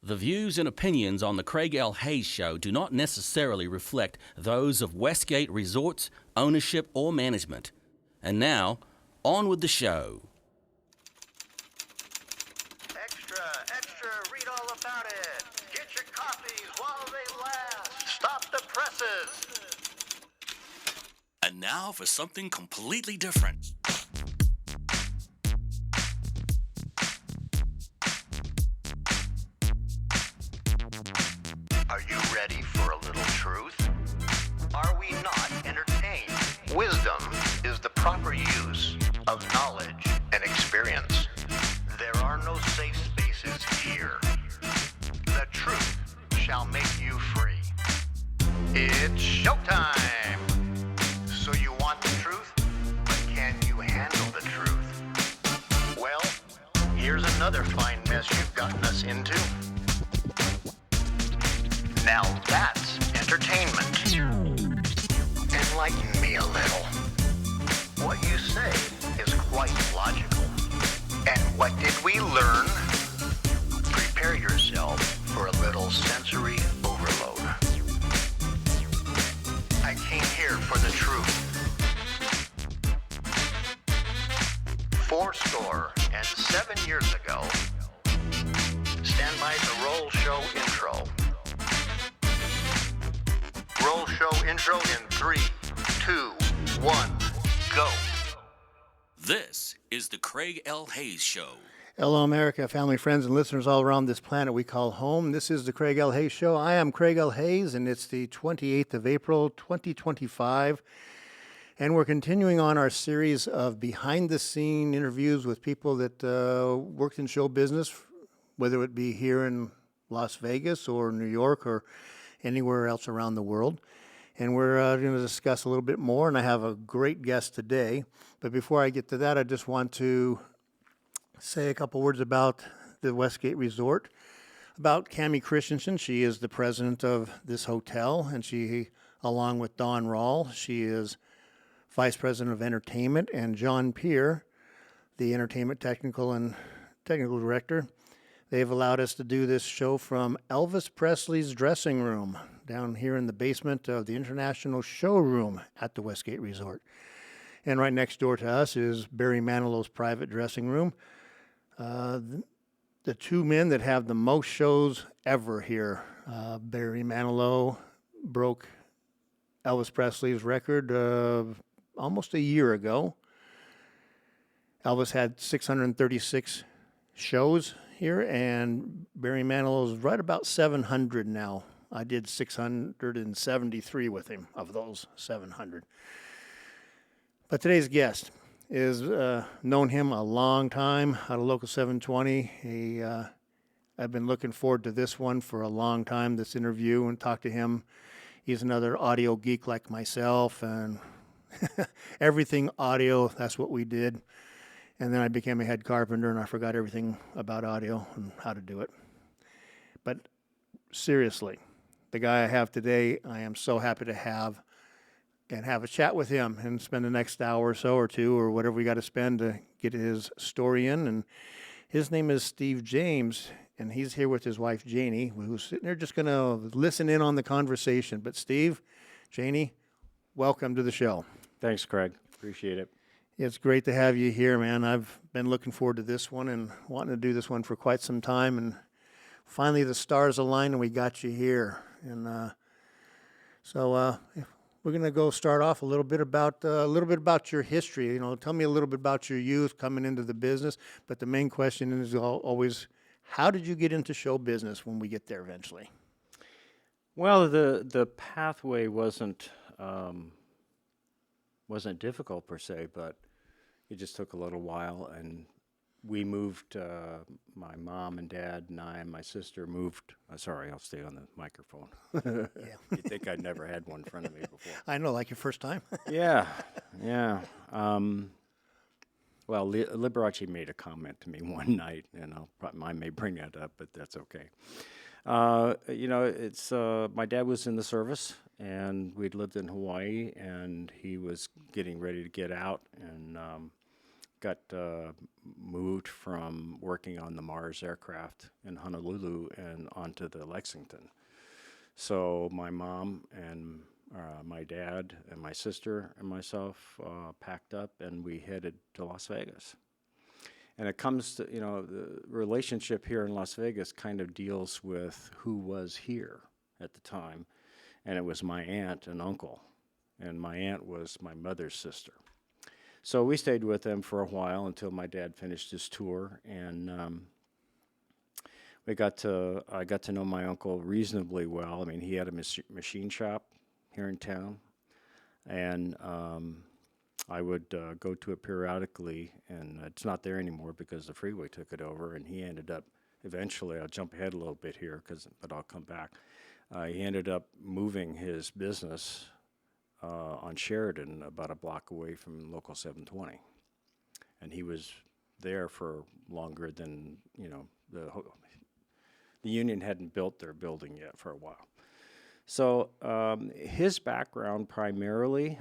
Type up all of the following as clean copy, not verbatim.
The views and opinions on the Craig L. Hayes Show do not necessarily reflect those of Westgate Resorts, ownership, or management. And now, on with the show. Extra, extra, read all about it. Get your copies while they last. Stop the presses. And now for something completely different. Are you ready for a little truth? Are we not entertained? Wisdom is the proper use of knowledge and experience. There are no safe spaces here. The truth shall make you free. It's showtime! So you want the truth, but can you handle the truth? Well, here's another fine mess you've gotten us into. Now that's entertainment. Enlighten me a little. What you say is quite logical. And what did we learn? Prepare yourself for a little sensory overload. I came here for the truth. 47 years ago, stand by the roll show intro. Roll show intro in 3, 2, 1, go. This is the Craig L. Hayes Show. Hello, America, family, friends, and listeners all around this planet we call home. This is the Craig L. Hayes Show. I am Craig L. Hayes, and it's the 28th of April, 2025. And we're continuing on our series of behind-the-scene interviews with people that worked in show business, whether it be here in Las Vegas or New York or anywhere else around the world. And we're going to discuss a little bit more, and I have a great guest today. But before I get to that, I just want to say a couple words about the Westgate Resort, about Cammie Christensen. She is the president of this hotel, and she, along with Don Rawl, she is vice president of entertainment, and John Peer, the entertainment technical director. They've allowed us to do this show from Elvis Presley's dressing room down here in the basement of the International Showroom at the Westgate Resort. And right next door to us is Barry Manilow's private dressing room. The two men that have the most shows ever here. Barry Manilow broke Elvis Presley's record almost a year ago. Elvis had 636 shows here, and Barry Manilow's right about 700 now. I did 673 with him of those 700. But today's guest is known him a long time out of Local 720. I've been looking forward to this one for a long time, this interview, and talk to him. He's another audio geek like myself, and everything audio, that's what we did. And then I became a head carpenter, and I forgot everything about audio and how to do it. But seriously, the guy I have today, I am so happy to have a chat with him and spend the next hour or so or two or whatever we got to spend to get his story in. And his name is Steve James, and he's here with his wife, Janie, who's sitting there just going to listen in on the conversation. But Steve, Janie, welcome to the show. Thanks, Craig. Appreciate it. It's great to have you here, man. I've been looking forward to this one and wanting to do this one for quite some time. And finally, the stars aligned and we got you here. And so we're going to go start off a little bit about your history. You know, tell me a little bit about your youth coming into the business. But the main question is always, how did you get into show business when we get there eventually? Well, the pathway wasn't difficult per se, but it just took a little while, and we moved, my mom and dad and I and my sister moved, sorry, I'll stay on the microphone. Yeah. You'd think I'd never had one in front of me before. I know, like your first time. Yeah. Well, Liberace made a comment to me one night, and I may bring that up, but that's okay. It's my dad was in the service, and we'd lived in Hawaii, and he was getting ready to get out and got moved from working on the Mars aircraft in Honolulu and onto the Lexington. So my mom and my dad and my sister and myself packed up, and we headed to Las Vegas. And it comes to, the relationship here in Las Vegas kind of deals with who was here at the time. And it was my aunt and uncle. And my aunt was my mother's sister. So we stayed with them for a while until my dad finished his tour. And I got to know my uncle reasonably well. I mean, he had a machine shop here in town. And I would go to it periodically, and it's not there anymore because the freeway took it over, and he ended up, eventually, I'll jump ahead a little bit here, but I'll come back. He ended up moving his business on Sheridan about a block away from Local 720. And he was there for longer than, the union hadn't built their building yet for a while. So his background primarily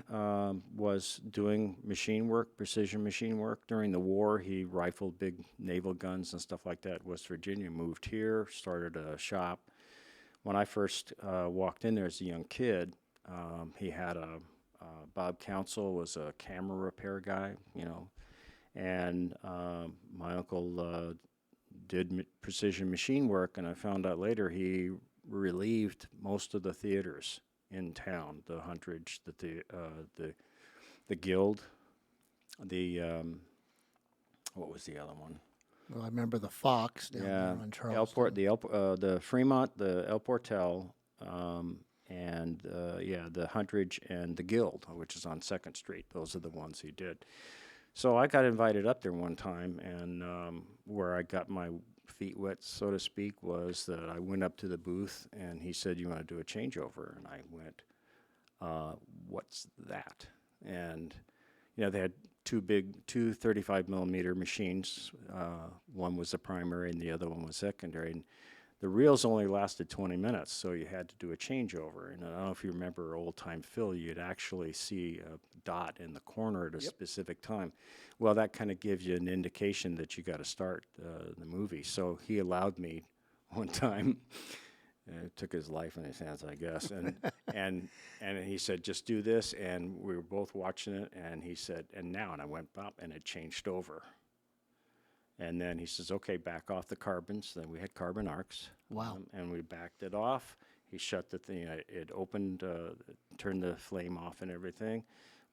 was doing machine work, precision machine work. During the war, he rifled big naval guns and stuff like that. West Virginia, moved here, started a shop. When I first walked in there as a young kid, he had Bob Council was a camera repair guy, and my uncle did precision machine work, and I found out later he relieved most of the theaters in town, the Huntridge, the Guild, what was the other one? Well, I remember the Fox down there on Charleston. The Fremont, the El Portel, and the Huntridge and the Guild, which is on 2nd Street. Those are the ones he did. So I got invited up there one time, and where I got my feet wet, so to speak, was that I went up to the booth, and he said, "You want to do a changeover?" And I went, "What's that?" And they had two 35 millimeter machines. One was the primary, and the other one was secondary. And the reels only lasted 20 minutes, so you had to do a changeover. And I don't know if you remember old-time Phil, you'd actually see a dot in the corner at a specific time. Well, that kind of gives you an indication that you got to start the movie. So he allowed me one time. Took his life in his hands, I guess. And he said, "Just do this." And we were both watching it, and he said, "And now," and I went pop, and it changed over. And then he says, "Okay, back off the carbons." Then we had carbon arcs. Wow. And we backed it off. He shut the thing. It opened, turned the flame off and everything.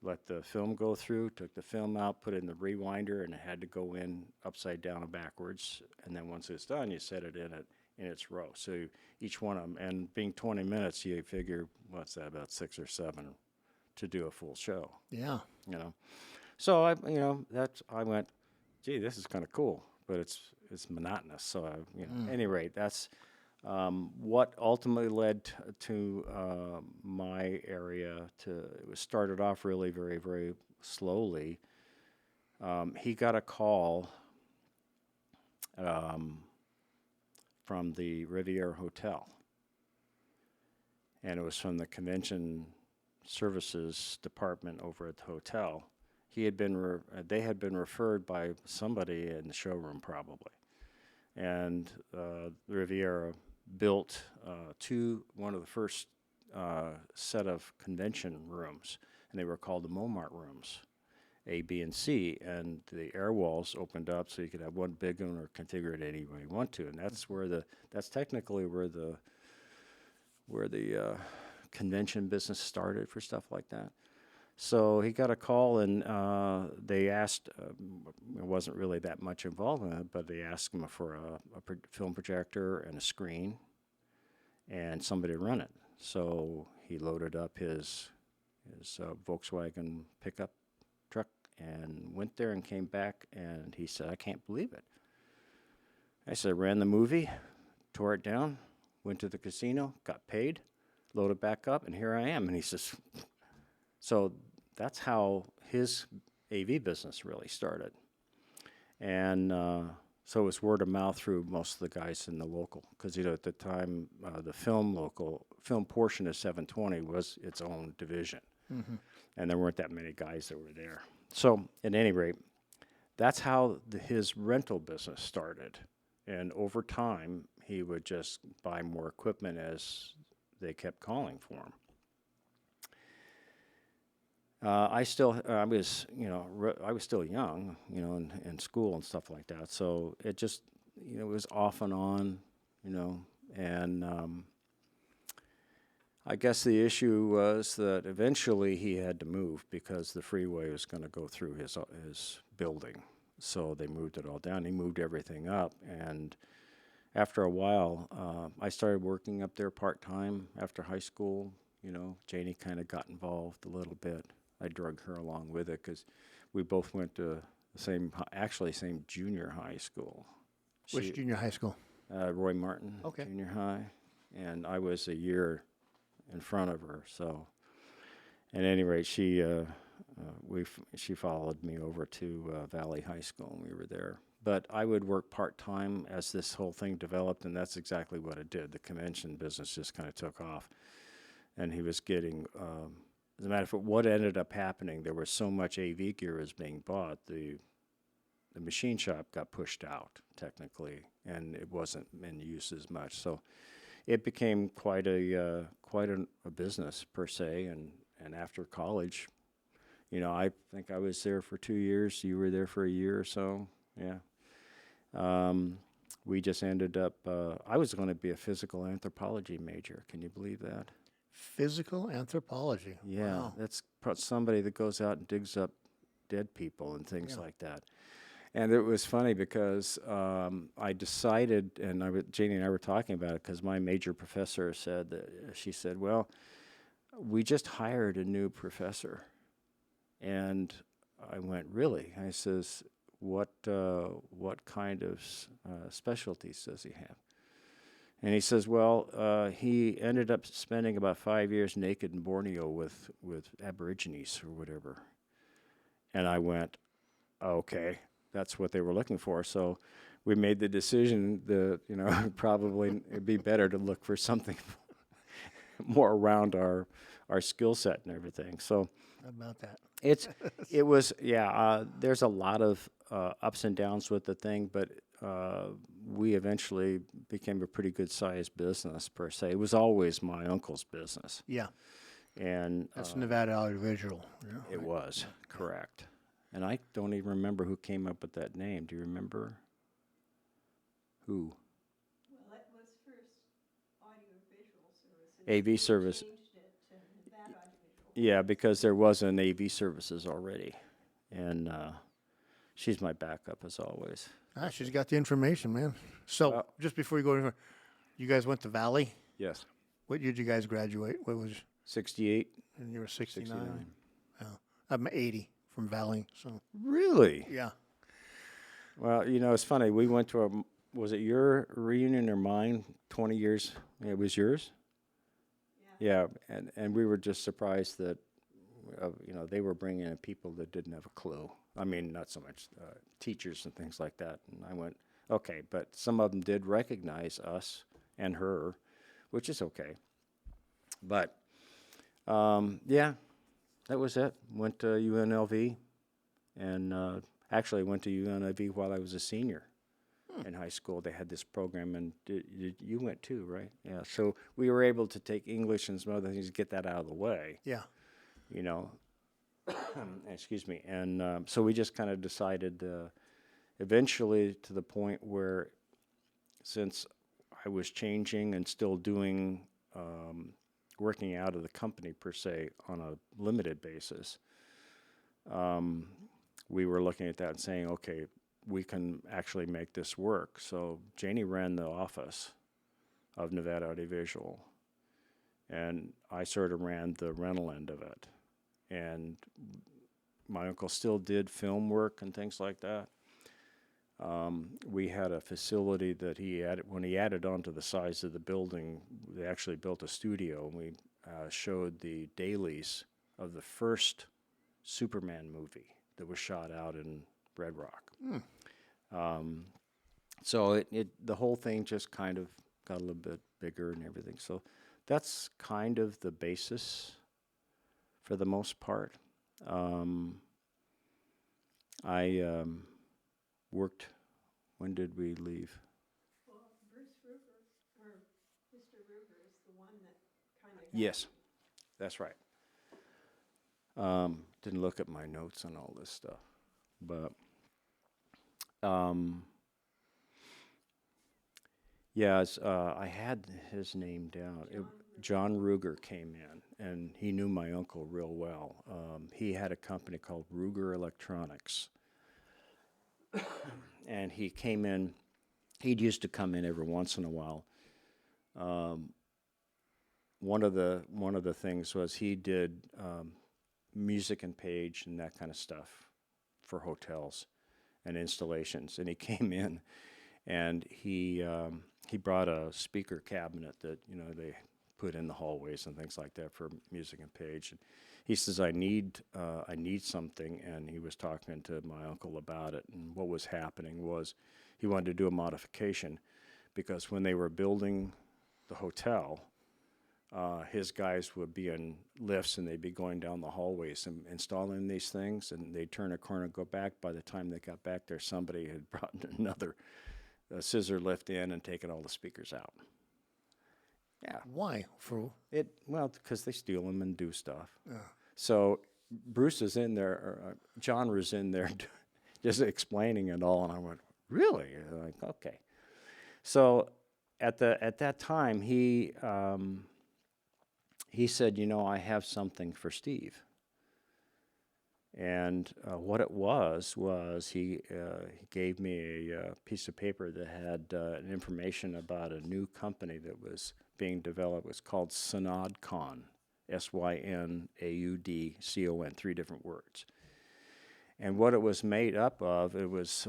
Let the film go through, took the film out, put it in the rewinder, and it had to go in upside down and backwards. And then once it's done, you set it in its row. So each one of them, and being 20 minutes, you figure, what's that, about 6 or 7 to do a full show. Yeah. So I went, gee, this is kind of cool, but it's monotonous. So at any rate, that's what ultimately led to my area it was started off really very, very slowly. He got a call from the Riviera Hotel, and it was from the convention services department over at the hotel. They had been referred by somebody in the showroom probably, and the Riviera built one of the first set of convention rooms, and they were called the Momart rooms, A, B, and C, and the air walls opened up so you could have one big one or configure it any way you want to, and that's technically where the convention business started for stuff like that. So he got a call, and they asked, there wasn't really that much involvement, but they asked him for a film projector and a screen and somebody to run it. So he loaded up his Volkswagen pickup truck and went there and came back, and he said, "I can't believe it." I said, "I ran the movie, tore it down, went to the casino, got paid, loaded back up, and here I am." And he says, so that's how his AV business really started. And so it was word of mouth through most of the guys in the local, because at the time the film portion of 720 was its own division, and there weren't that many guys that were there. So at any rate, that's how his rental business started. And over time, he would just buy more equipment as they kept calling for him. I was, I was still young, in school and stuff like that. So it just, it was off and on, and I guess the issue was that eventually he had to move because the freeway was going to go through his building. So they moved it all down. He moved everything up, and after a while, I started working up there part-time after high school. Janie kind of got involved a little bit. I drug her along with it because we both went to the same junior high school. Which junior high school? Roy Martin Okay. Junior High, and I was a year in front of her. So, at any rate, she followed me over to Valley High School, and we were there. But I would work part-time as this whole thing developed, and that's exactly what it did. The convention business just kind of took off, and he was getting, as a matter of fact, what ended up happening, there was so much AV gear was being bought, the machine shop got pushed out, technically, and it wasn't in use as much. So it became quite a business, per se, and after college, I think I was there for 2 years. You were there for a year or so, yeah. We just ended up, I was going to be a physical anthropology major. Can you believe that? Physical anthropology. Yeah, Wow. that's somebody that goes out and digs up dead people and things like that. And it was funny because I decided, and Janie and I were talking about it, because my major professor said that, she said, well, we just hired a new professor. And I went, really? I says, what kind of specialties does he have? And he says, well, he ended up spending about 5 years naked in Borneo with Aborigines or whatever. And I went, okay, that's what they were looking for. So we made the decision that, probably it'd be better to look for something more around our skill set and everything. So How about that? it was, there's a lot of ups and downs with the thing, but we eventually became a pretty good sized business, per se. It was always my uncle's business. Yeah. And That's Nevada Audiovisual. Yeah, it right. was, correct. And I don't even remember who came up with that name. Do you remember? Who? Well, it was first audiovisual services. and AV we service. Changed it to Nevada Audiovisual. Yeah, because there was an AV services already. And she's my backup, as always. She's got the information, man. So, just before you go anywhere, you guys went to Valley. Yes. What year did you guys graduate? What was? 68. And you were 69. 69. Yeah. I'm 80 from Valley. So Really? yeah. Well, it's funny. We went to was it your reunion or mine? 20 years. It was yours? Yeah. And we were just surprised that, they were bringing in people that didn't have a clue. I mean, not so much teachers and things like that. And I went, okay, but some of them did recognize us and her, which is okay. But, that was it. Went to UNLV, and actually went to UNLV while I was a senior in high school. They had this program, and you went too, right? Yeah. So we were able to take English and some other things to get that out of the way. Yeah. Excuse me. And so we just kind of decided eventually to the point where, since I was changing and still doing, working out of the company per se on a limited basis, we were looking at that and saying, okay, we can actually make this work. So Janie ran the office of Nevada Audiovisual, and I sort of ran the rental end of it. And my uncle still did film work and things like that. We had a facility that he added, when he added on to the size of the building, they actually built a studio, and we showed the dailies of the first Superman movie that was shot out in Red Rock. So the whole thing just kind of got a little bit bigger and everything. So that's kind of the basis for the most part. worked. When did we leave? Well, Bruce Ruger, or Mr. Ruger is the one that kind of. Yes, that's right. Didn't look at my notes on all this stuff, but I had his name down. John Ruger came in, and he knew my uncle real well. He had a company called Ruger Electronics, and he came in. He'd used to come in every once in a while. One of the things was he did music and page and that kind of stuff for hotels and installations. And he came in, and he brought a speaker cabinet that they put in the hallways and things like that for music and page. And he says, I need something, and he was talking to my uncle about it. And what was happening was he wanted to do a modification, because when they were building the hotel, his guys would be in lifts, and they'd be going down the hallways and installing these things, and they'd turn a corner and go back. By the time they got back there, somebody had brought another scissor lift in and taken all the speakers out. Yeah. Why? Because they steal them and do stuff. So Bruce is in there, or John was in there just explaining it all, and I went, really? Like, okay. So at that time, he said, I have something for Steve. And what it was he gave me a piece of paper that had information about a new company that was being developed. It was called SynAUDCon, SYNAUDCON, 3 different words. And what it was made up of, it was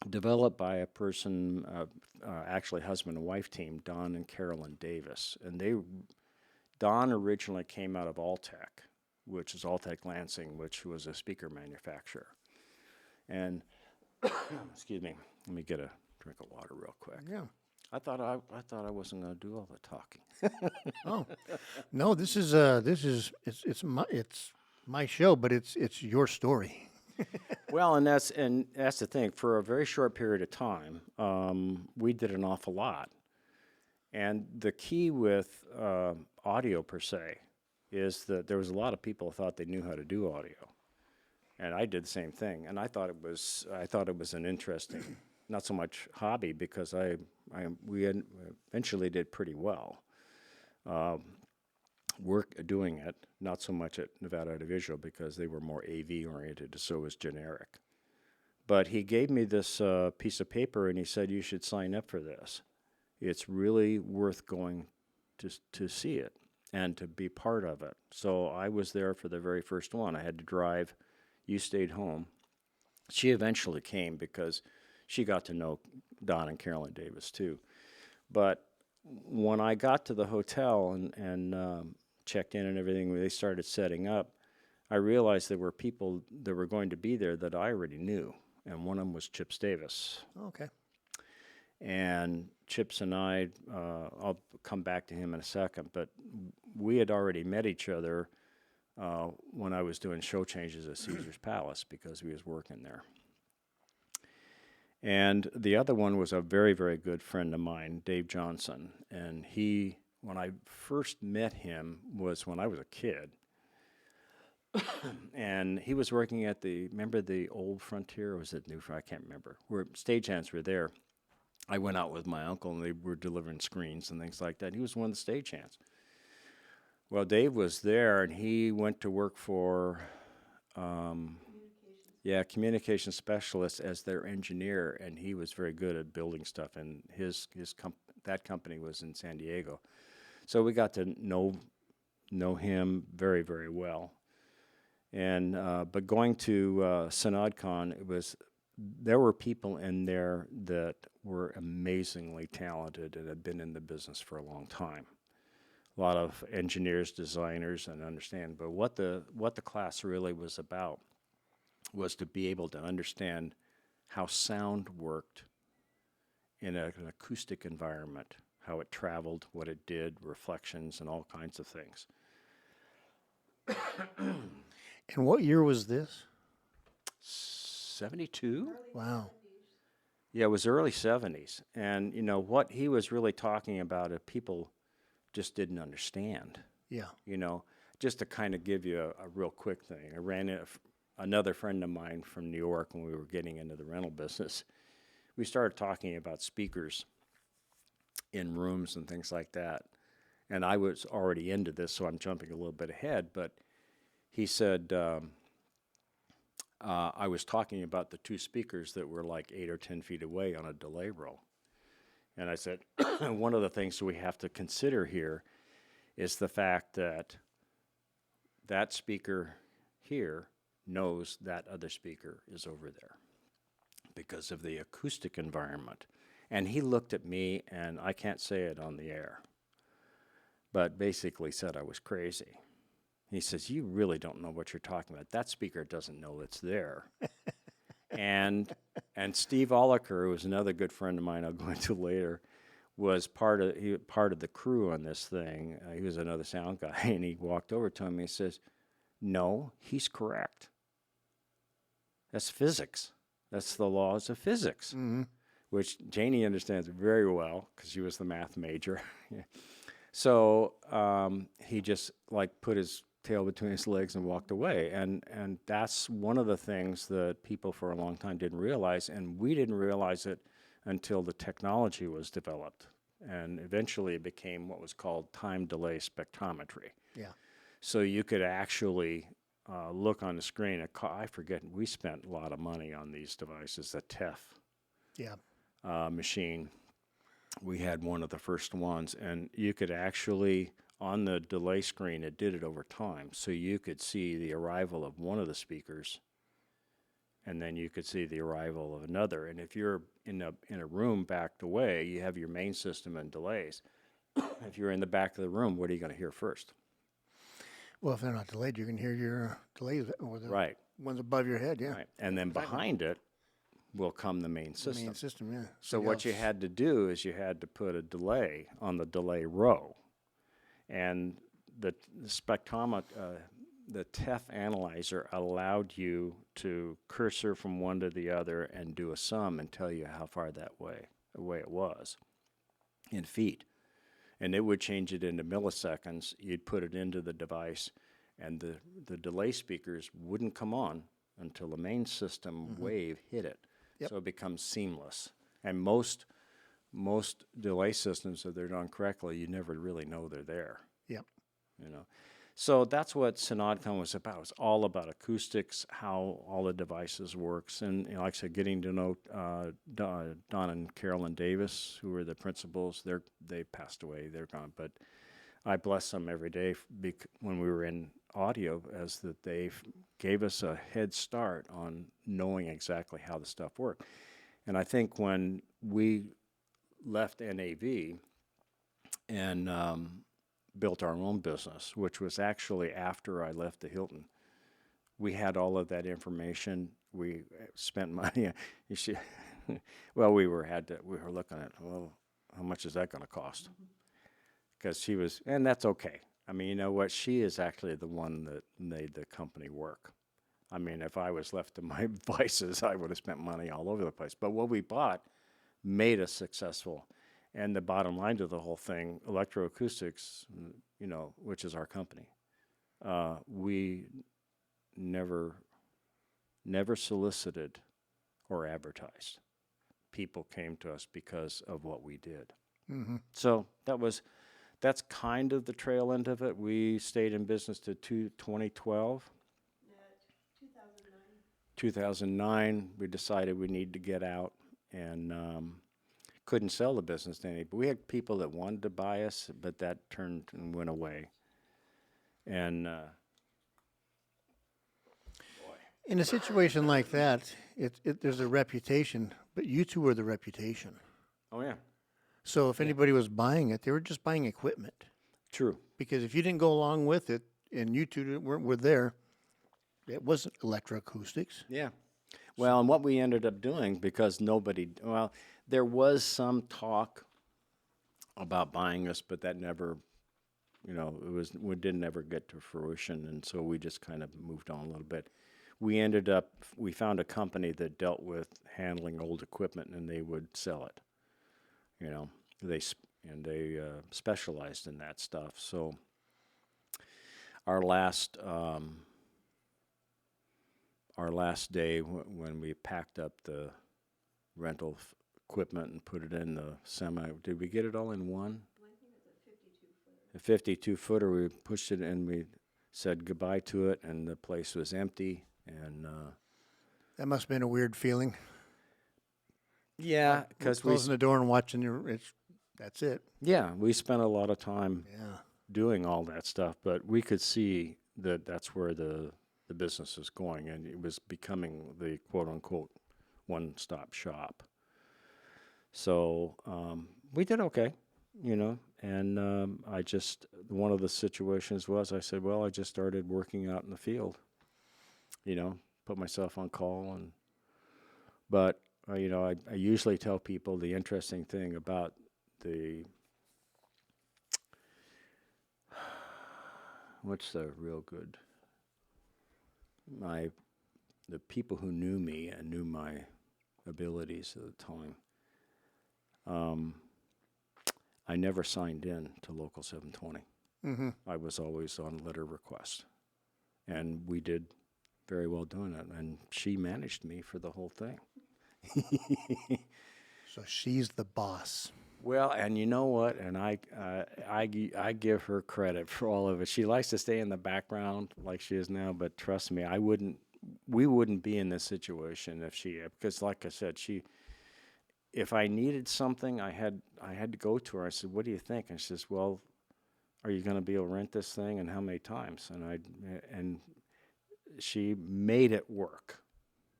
developed by a person, actually husband and wife team, Don and Carolyn Davis. And Don originally came out of Alltech, which is Alltech Lansing, which was a speaker manufacturer. And, excuse me, let me get a drink of water real quick. Yeah. I thought I wasn't going to do all the talking. Oh, no, it's my show, but it's your story. Well, and that's the thing. For a very short period of time, we did an awful lot. And the key with audio per se is that there was a lot of people who thought they knew how to do audio, and I did the same thing. And I thought it was an interesting, not so much hobby, because we eventually did pretty well. Work doing it, not so much at Nevada Audiovisual, because they were more AV oriented, so it was generic. But he gave me this piece of paper, and he said, you should sign up for this. It's really worth going to see it and to be part of it. So I was there for the very first one. I had to drive. You stayed home. She eventually came because she got to know Don and Carolyn Davis too. But when I got to the hotel and checked in and everything, when they started setting up, I realized there were people that were going to be there that I already knew, and one of them was Chips Davis. Okay. And Chips and I, I'll come back to him in a second, but we had already met each other when I was doing show changes at Caesar's Palace, because we was working there. And the other one was a very, very good friend of mine, Dave Johnson. And when I first met him was when I was a kid. And he was working at remember the old Frontier, or was it New Frontier? I can't remember, where stagehands were there. I went out with my uncle, and they were delivering screens and things like that. He was one of the stagehands. Well, Dave was there, and he went to work for communication specialist as their engineer, and he was very good at building stuff. And that company was in San Diego, so we got to know him very, very well. And but going to SynAUDCon, there were people in there that were amazingly talented and had been in the business for a long time. A lot of engineers, designers, and understand. But what the class really was about was to be able to understand how sound worked in an acoustic environment, how it traveled, what it did, reflections, and all kinds of things. And what year was this? 72? Wow. Yeah, it was early 70s. And, you know, what he was really talking about, people just didn't understand. Yeah. You know, just to kind of give you a real quick thing. I ran into another friend of mine from New York when we were getting into the rental business. We started talking about speakers in rooms and things like that. And I was already into this, so I'm jumping a little bit ahead. But he said, I was talking about the two speakers that were like 8 or 10 feet away on a delay row. And I said, one of the things we have to consider here is the fact that that speaker here knows that other speaker is over there because of the acoustic environment. And he looked at me, and I can't say it on the air, but basically said I was crazy. He says, you really don't know what you're talking about. That speaker doesn't know it's there. and Steve Oliker, who was another good friend of mine I'll go into later, was part of the crew on this thing. He was another sound guy, and he walked over to him and he says, no, he's correct. That's physics. That's the laws of physics, which Janie understands very well because she was the math major. So he just like put his tail between his legs and walked away. And that's one of the things that people for a long time didn't realize, and we didn't realize it until the technology was developed. And eventually it became what was called time delay spectrometry. Yeah. So you could actually look on the screen. I forget, we spent a lot of money on these devices, the TEF Yeah. machine. We had one of the first ones, and you could actually, on the delay screen, it did it over time. So you could see the arrival of one of the speakers, and then you could see the arrival of another. And if you're in a room backed away, you have your main system and delays. If you're in the back of the room, what are you going to hear first? Well, if they're not delayed, you can hear your delays or the Right. ones above your head. Yeah. Right. And then behind it will come the main The system. main system. Yeah. So what you had to do is you had to put a delay on the delay row, and the spectrometer, the TEF analyzer allowed you to cursor from one to the other and do a sum and tell you how far that way away it was in feet, and it would change it into milliseconds. You'd put it into the device, and the delay speakers wouldn't come on until the main system wave hit it. Yep. So it becomes seamless. And most delay systems, if they're done correctly, you never really know they're there. Yep. You know, so that's what SynodCon was about. It's all about acoustics, how all the devices works, and you know, like I said, getting to know Don and Carolyn Davis, who were the principals. They passed away. They're gone, but I bless them every day when we were in audio, as that they gave us a head start on knowing exactly how the stuff worked. And I think when we left NAV and built our own business, which was actually after I left the Hilton, we had all of that information. We spent money. Well, we were looking at, well, how much is that going to cost? Because she was, and that's okay. I mean, you know what? She is actually the one that made the company work. I mean, if I was left to my vices, I would have spent money all over the place. But what we bought made us successful. And the bottom line to the whole thing, Electroacoustics, you know, which is our company, we never solicited or advertised. People came to us because of what we did. So that's kind of the trail end of it. We stayed in business to 2012. 2009, we decided we needed to get out, and couldn't sell the business to anybody. But we had people that wanted to buy us, but that turned and went away. And In a situation like that, there's a reputation, but you two were the reputation. oh yeah, So if anybody was buying it, they were just buying equipment. true. Because if you didn't go along with it and you two were there, it wasn't electroacoustics. Yeah. Well, and what we ended up doing, because there was some talk about buying us, but that never, we didn't ever get to fruition, and so we just kind of moved on a little bit. we found a company that dealt with handling old equipment, and they would sell it. You know, they specialized in that stuff. So our last day when we packed up the rental equipment and put it in the semi, did we get it all in one? Well, I think it's a 52-footer. A 52-footer. We pushed it and we said goodbye to it, and the place was empty. And That must have been a weird feeling. yeah, because Closing the door and watching that's it. yeah, we spent a lot of time Yeah. doing all that stuff, but we could see that that's where the business is going, and it was becoming the quote-unquote one-stop shop. So we did okay, you know, and one of the situations was I said, well, I just started working out in the field, you know, put myself on call, but you know, I usually tell people the interesting thing about what's the real good, the people who knew me and knew my abilities at the time, I never signed in to Local 720. Mm-hmm. I was always on letter request, and we did very well doing it, and she managed me for the whole thing. So she's the boss. Well, and you know what? And I give her credit for all of it. She likes to stay in the background like she is now, but trust me, we wouldn't be in this situation if because like I said, if I needed something, I had to go to her. I said, "What do you think?" And she says, "Well, are you going to be able to rent this thing, and how many times?" And she made it work.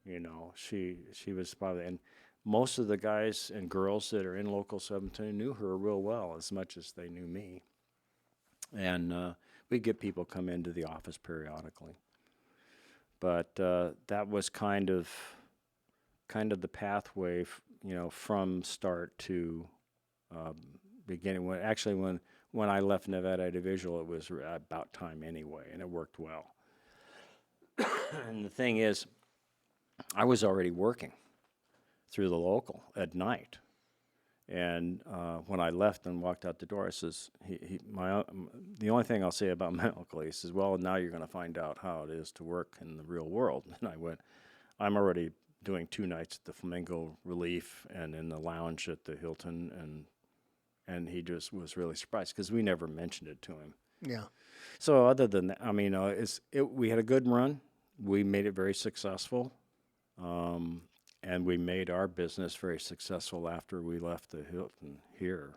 You know, she was probably, and most of the guys and girls that are in Local 720 knew her real well, as much as they knew me. And we'd get people come into the office periodically. But that was kind of the pathway, you know, from start to beginning. When I left Nevada Visual, it was about time anyway, and it worked well. And the thing is, I was already working through the local at night. And when I left and walked out the door, I says, the only thing I'll say about medical, he says, well, now you're going to find out how it is to work in the real world. And I went, I'm already doing 2 nights at the Flamingo Relief and in the lounge at the Hilton. And he just was really surprised because we never mentioned it to him. Yeah. So other than that, I mean, we had a good run. We made it very successful. And we made our business very successful after we left the Hilton here.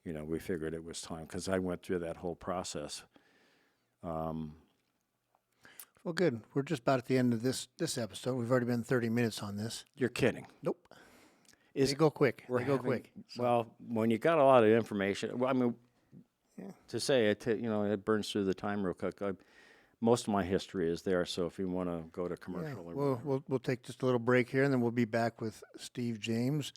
You know, we figured it was time because I went through that whole process. Well, good. We're just about at the end of this episode. We've already been 30 minutes on this. You're kidding. Nope. They go quick. They go quick. Well, when you got a lot of information, well, I mean, to say it, you know, it burns through the time real quick. Most of my history is there, so if you want to go to commercial, or we'll take just a little break here, and then we'll be back with Steve James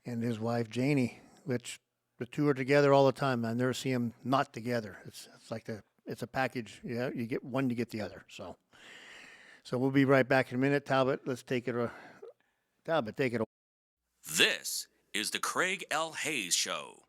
and his wife Janie, which the two are together all the time. I never see them not together. It's like it's a package. Yeah, you get one, you get the other. So we'll be right back in a minute. Talbot, let's take it. Talbot, take it away. This is the Craig L. Hayes Show.